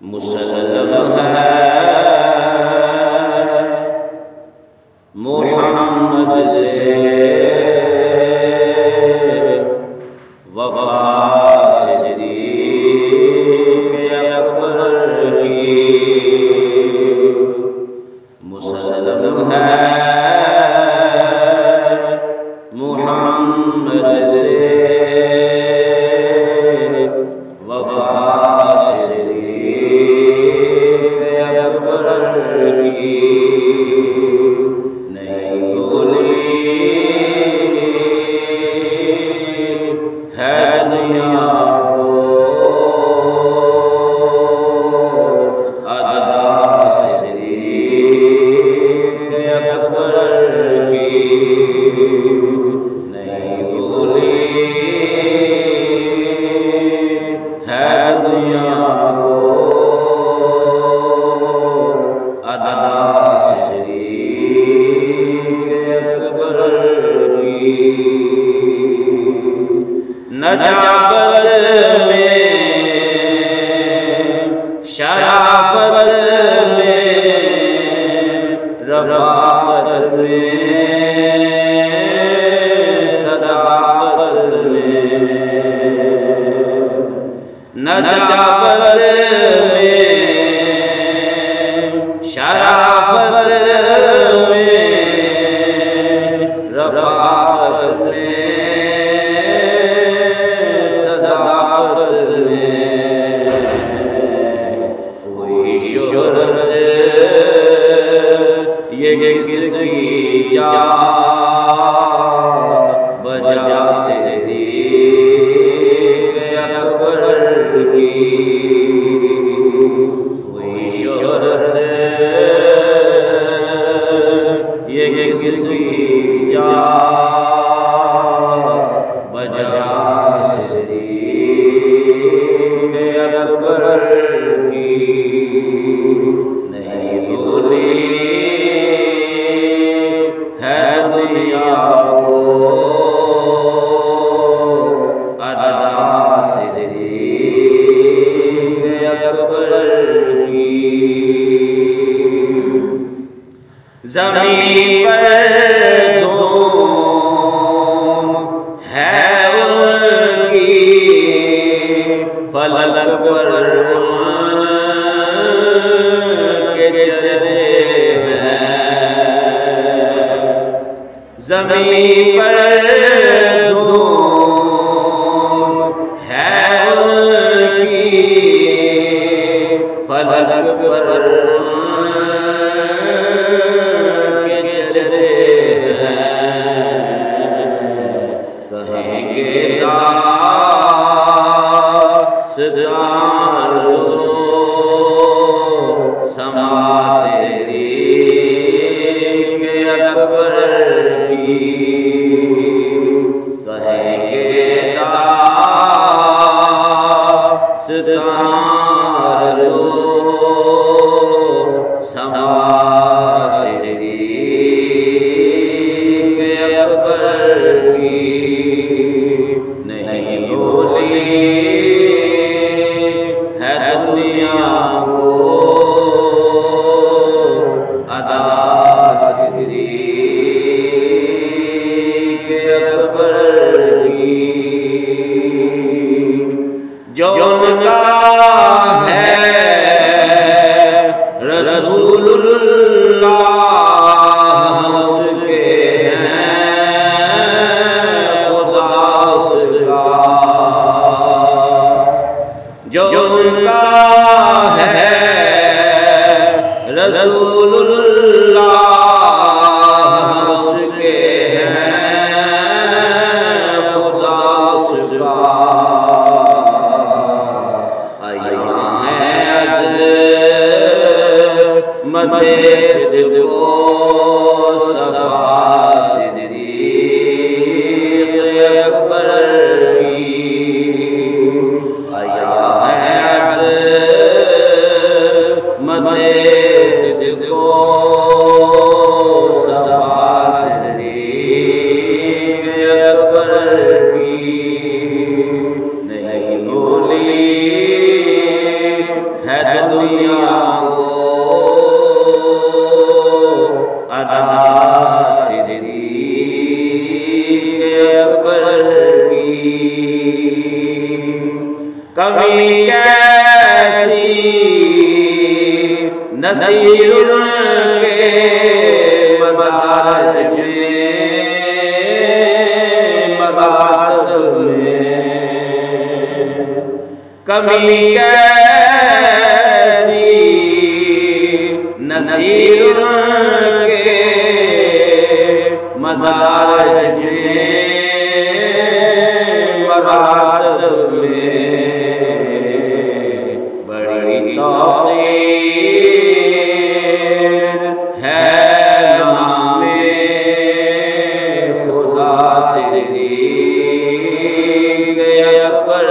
मुसल्लम है मोहम्मद से वफा सिद्दीक़ अकबर की। मुसल्लम है मोहम्मद से वफा सिद्दीक़ अकबर की। नहीं भूली है दुनिया को अदा सिद्दीक़ अकबर की। नहीं भूली है दुनिया को अदा नजाबत में शराफत में रफ़ाक़त में सदाक़त में। नजाबत में शराफत में रफ़ाक़त में ये किसकी जा बजा सिद्दीक़ अकबर की। वही शोहरत ये किसकी जा बजा सिद्दीक़ अकबर की। नहीं भूली है दुनिया को अदा सिद्दीक़ अकबर की। ज़मीन पर धूम है उनकी, फलक पर उनके चर्चे हैं। ज़मीन पर धूम है उनकी, फलक पर उनके चर्चे हैं। कहेंगे समा सिद्दीक़ अकबर की। कहेंगे समा सिद्दीक़ अकबर की। नहीं भूली है दुनिया को अदा सिद्दीक़ अकबर की। जो उनका है रसूलुल्लाह उसके हैं खुदा उसका। जो उनका है रसूलुल्लाह उसके हैं खुदा उसका। मदे सिद्दीक़ सफ़ा सिद्दीक़ अकबर की। आया है मदे सिद्दीक़ सफ़ा सिद्दीक़ अकबर की। नहीं भूली है दुनिया को अदा सिद्दीक़ अकबर की। कमी कैसी नसीरुल के मदारज में मरातब में। कमी कैसी नसीरुल के मदारज में मरातब में। बड़ी तौक़ीर है नामे खुदा सिद्दीक़ अकबर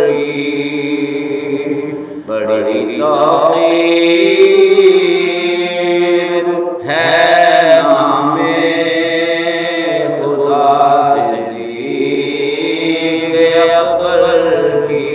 की। बड़ी तौक़ीर है नामे खुदा सिद्दीक़ अकबर की।